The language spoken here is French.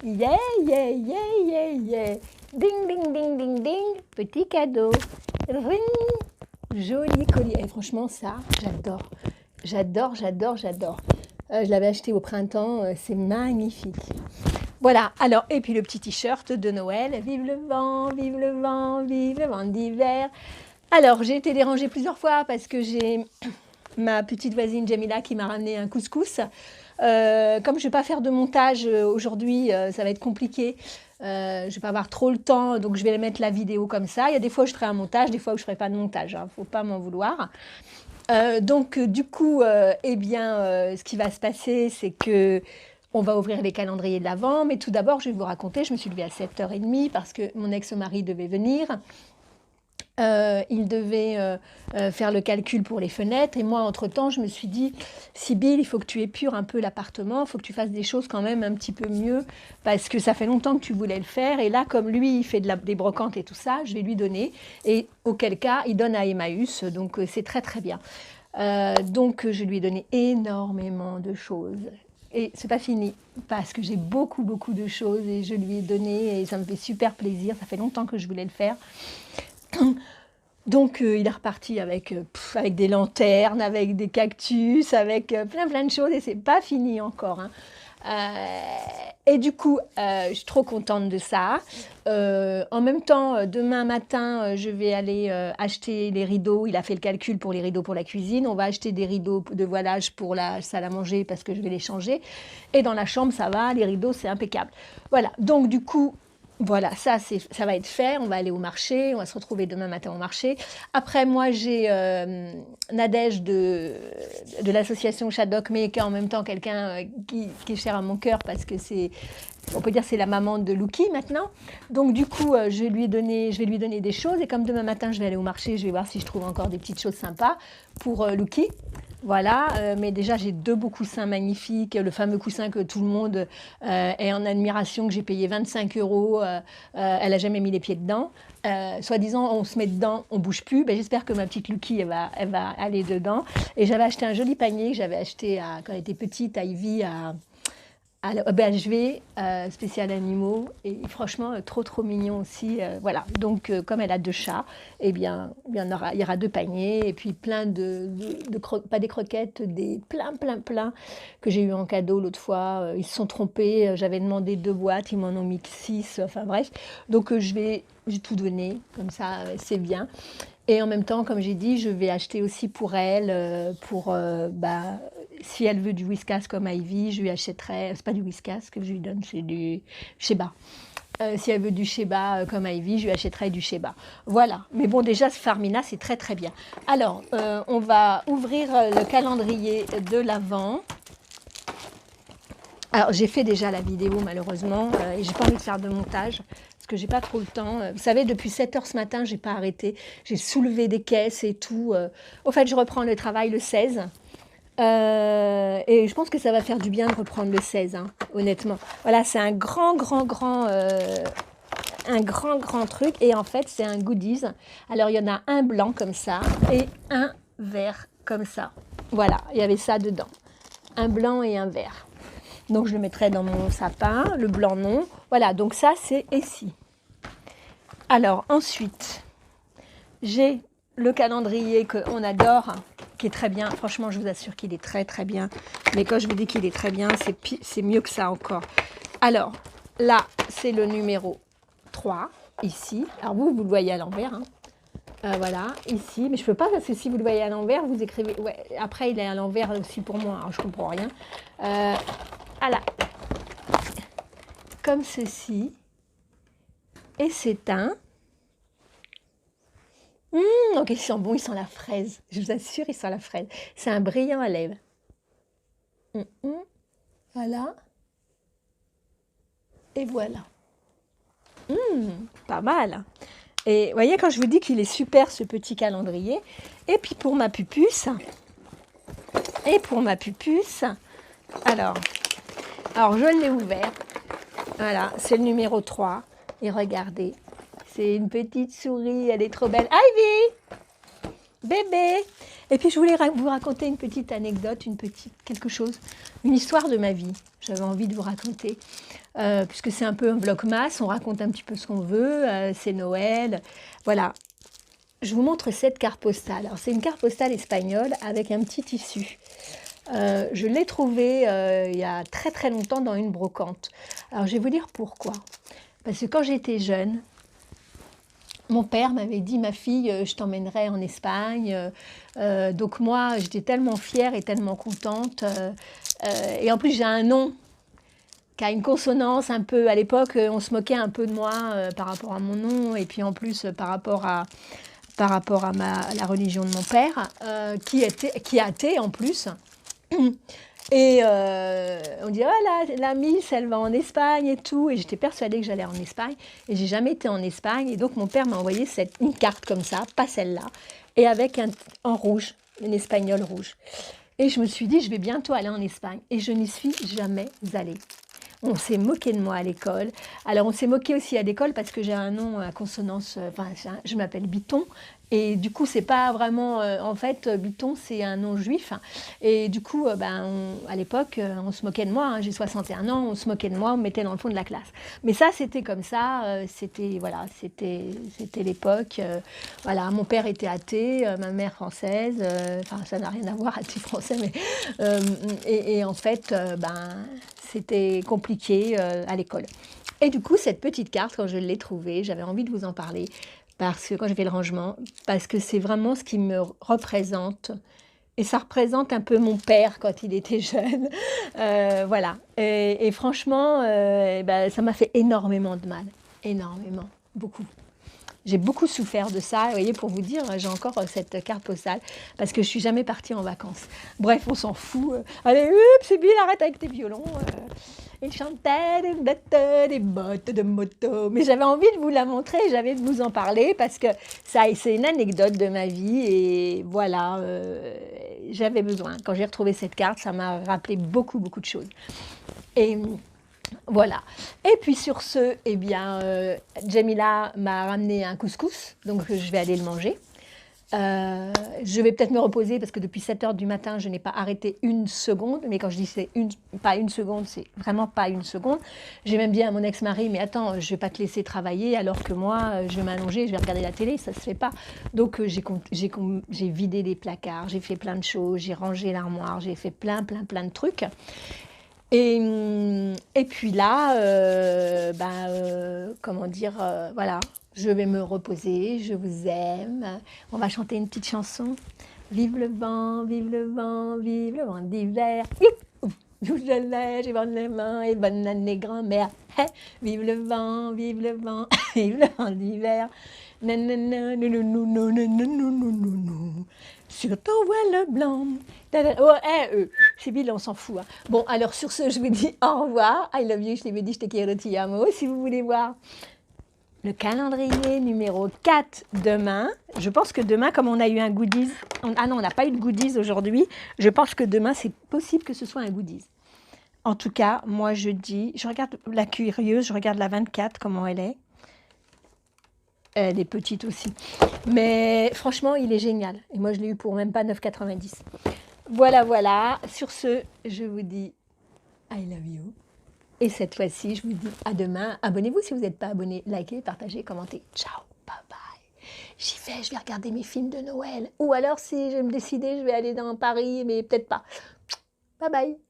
Yeah, yeah, yeah, yeah, yeah. Ding, ding, ding, ding, ding. Petit cadeau. Ring. Joli collier. Et franchement, ça, j'adore. J'adore, j'adore, j'adore. Je l'avais acheté au printemps. C'est magnifique. Voilà. Alors, et puis le petit t-shirt de Noël. Vive le vent, vive le vent, vive le vent d'hiver. Alors, j'ai été dérangée plusieurs fois parce que j'ai ma petite voisine Jamila qui m'a ramené un couscous. Comme je ne vais pas faire de montage aujourd'hui, ça va être compliqué. Je ne vais pas avoir trop le temps, donc je vais mettre la vidéo comme ça. Il y a des fois où je ferai un montage, des fois où je ne ferai pas de montage. Il ne faut pas m'en vouloir. Du coup, ce qui va se passer, c'est que on va ouvrir les calendriers de l'Avent. Mais tout d'abord, je vais vous raconter, je me suis levée à 7h30 parce que mon ex-mari devait venir. Il devait faire le calcul pour les fenêtres et moi entre-temps je me suis dit Sybille, il faut que tu épures un peu l'appartement, il faut que tu fasses des choses quand même un petit peu mieux parce que ça fait longtemps que tu voulais le faire et là comme lui il fait des brocantes et tout ça, je vais lui donner et auquel cas il donne à Emmaüs, donc c'est très très bien. Donc je lui ai donné énormément de choses. Et c'est pas fini, parce que j'ai beaucoup de choses et je lui ai donné et ça me fait super plaisir, ça fait longtemps que je voulais le faire. Donc il est reparti avec des lanternes, avec des cactus, avec plein de choses et c'est pas fini encore. Hein. Et du coup, je suis trop contente de ça. En même temps, demain matin, je vais aller acheter les rideaux. Il a fait le calcul pour les rideaux pour la cuisine. On va acheter des rideaux de voilage pour la salle à manger parce que je vais les changer. Et dans la chambre, ça va, les rideaux, c'est impeccable. Voilà, donc du coup, voilà, ça va être fait. On va aller au marché. On va se retrouver demain matin au marché. Après, moi, j'ai Nadège de l'association Shadok, mais qui est en même temps quelqu'un qui est cher à mon cœur parce que on peut dire c'est la maman de Luki maintenant. Donc du coup, je vais lui donner des choses. Et comme demain matin, je vais aller au marché, je vais voir si je trouve encore des petites choses sympas pour Luki. Voilà, mais déjà j'ai 2 beaux coussins magnifiques, le fameux coussin que tout le monde est en admiration, que j'ai payé 25 €, elle n'a jamais mis les pieds dedans. Soi-disant, on se met dedans, on ne bouge plus. Ben, j'espère que ma petite Luki, elle va aller dedans. Et j'avais acheté un joli panier que j'avais acheté quand elle était petite à Ivy, à BHV, spécial animaux, et franchement, trop mignon aussi. Voilà, donc comme elle a 2 chats, eh bien, il y aura 2 paniers, et puis plein pas des croquettes, plein, que j'ai eu en cadeau l'autre fois. Ils se sont trompés, j'avais demandé 2 boîtes, ils m'en ont mis 6, enfin bref. Donc j'ai tout donné, comme ça, c'est bien. Et en même temps, comme j'ai dit, je vais acheter aussi pour elle, si elle veut du Whiskas comme Ivy, je lui achèterai, c'est pas du Whiskas que je lui donne, c'est du Sheba. Si elle veut du Sheba comme Ivy, je lui achèterai du Sheba. Voilà. Mais bon, déjà, ce Farmina, c'est très bien. Alors, on va ouvrir le calendrier de l'Avent. Alors, j'ai fait déjà la vidéo, malheureusement, et j'ai pas envie de faire de montage. Parce que j'ai pas trop le temps. Vous savez, depuis 7h ce matin, j'ai pas arrêté. J'ai soulevé des caisses et tout. Au fait, je reprends le travail le 16. Et je pense que ça va faire du bien de reprendre le 16, hein, honnêtement. Voilà, c'est un grand truc. Et en fait, c'est un goodies. Alors, il y en a un blanc comme ça et un vert comme ça. Voilà, il y avait ça dedans. Un blanc et un vert. Donc, je le mettrai dans mon sapin. Le blanc, non. Voilà, donc ça, c'est ici. Alors, ensuite, j'ai le calendrier qu'on adore, qui est très bien. Franchement, je vous assure qu'il est très bien. Mais quand je vous dis qu'il est très bien, c'est mieux que ça encore. Alors, là, c'est le numéro 3, ici. Alors, vous le voyez à l'envers. Hein. Voilà, ici. Mais je ne peux pas, parce que si vous le voyez à l'envers, vous écrivez... Ouais, après, il est à l'envers aussi pour moi. Alors, je ne comprends rien. Voilà. Comme ceci. Et c'est un... donc il sent bon, il sent la fraise. Je vous assure, il sent la fraise. C'est un brillant à lèvres. Voilà. Et voilà. Pas mal. Et vous voyez, quand je vous dis qu'il est super, ce petit calendrier. Et puis pour ma pupusse. Alors je l'ai ouvert. Voilà, c'est le numéro 3. Et regardez. C'est une petite souris, elle est trop belle. Ivy! Bébé! Et puis je voulais vous raconter une petite anecdote, une histoire de ma vie. J'avais envie de vous raconter. puisque c'est un peu un bloc-masse, on raconte un petit peu ce qu'on veut, c'est Noël, voilà. Je vous montre cette carte postale. Alors, c'est une carte postale espagnole avec un petit tissu. Je l'ai trouvée il y a très très longtemps dans une brocante. Alors, je vais vous dire pourquoi. Parce que quand j'étais jeune, mon père m'avait dit, ma fille, je t'emmènerai en Espagne. Donc moi, j'étais tellement fière et tellement contente. Et en plus, j'ai un nom qui a une consonance un peu, à l'époque, on se moquait un peu de moi par rapport à mon nom. Et puis en plus, par rapport à la religion de mon père, qui est athée en plus. Et on dit, oh la Miss, elle va en Espagne et tout. Et j'étais persuadée que j'allais en Espagne. Et j'ai jamais été en Espagne. Et donc mon père m'a envoyé une carte comme ça, pas celle-là, et avec en rouge, une espagnole rouge. Et je me suis dit, je vais bientôt aller en Espagne. Et je n'y suis jamais allée. On s'est moqué de moi à l'école. Alors, on s'est moqué aussi à l'école parce que j'ai un nom à consonance, enfin, je m'appelle Biton. Et du coup, c'est pas vraiment. En fait, Biton, c'est un nom juif. Et du coup, à l'époque, on se moquait de moi. J'ai 61 ans, on se moquait de moi, on me mettait dans le fond de la classe. Mais ça, c'était comme ça. Voilà, c'était l'époque. Voilà, mon père était athée, ma mère française. Enfin, ça n'a rien à voir, athée français, mais. Et en fait, c'était compliqué à l'école. Et du coup, cette petite carte, quand je l'ai trouvée, j'avais envie de vous en parler, parce que quand j'ai fait le rangement, parce que c'est vraiment ce qui me représente. Et ça représente un peu mon père quand il était jeune. Voilà. Et franchement, ça m'a fait énormément de mal. Énormément. Beaucoup. J'ai beaucoup souffert de ça. Vous voyez, pour vous dire, j'ai encore cette carte postale parce que je suis jamais partie en vacances. Bref, on s'en fout. Allez, c'est bien, arrête avec tes violons. Il chantait des bottes de moto. Mais j'avais envie de vous la montrer, j'avais de vous en parler parce que c'est une anecdote de ma vie et voilà, j'avais besoin. Quand j'ai retrouvé cette carte, ça m'a rappelé beaucoup, beaucoup de choses. Et voilà. Et puis sur ce, eh bien, Jamila m'a ramené un couscous, donc je vais aller le manger. Je vais peut-être me reposer parce que depuis 7 heures du matin, je n'ai pas arrêté une seconde. Mais quand je dis pas une seconde, c'est vraiment pas une seconde. J'ai même dit à mon ex-mari, mais attends, je ne vais pas te laisser travailler alors que moi, je vais m'allonger, je vais regarder la télé, ça ne se fait pas. Donc j'ai vidé les placards, j'ai fait plein de choses, j'ai rangé l'armoire, j'ai fait plein de trucs. Et puis là, comment dire, voilà, je vais me reposer, je vous aime. On va chanter une petite chanson. Vive le vent, vive le vent, vive le vent d'hiver. Vive le lait, j'ai bonne les mains et bonne année grand-mère. Hey, vive le vent, vive le vent, vive le vent d'hiver. Nanana, sur ton voile blanc. Oh, c'est Bill, on s'en fout. Hein. Bon, alors sur ce, je vous dis au revoir. I love you, je t'ai dit, je te quiero, ti amo. Si vous voulez voir le calendrier numéro 4 demain, je pense que demain, comme on a eu un goodies, ah non, on n'a pas eu de goodies aujourd'hui, je pense que demain, c'est possible que ce soit un goodies. En tout cas, moi, je regarde la curieuse, je regarde la 24, comment elle est. Elle est petite aussi. Mais franchement, il est génial. Et moi, je l'ai eu pour même pas 9,90. Voilà, voilà. Sur ce, je vous dis I love you. Et cette fois-ci, je vous dis à demain. Abonnez-vous si vous n'êtes pas abonné. Likez, partagez, commentez. Ciao, bye bye. J'y vais, je vais regarder mes films de Noël. Ou alors, si je vais me décider, je vais aller dans Paris, mais peut-être pas. Bye bye.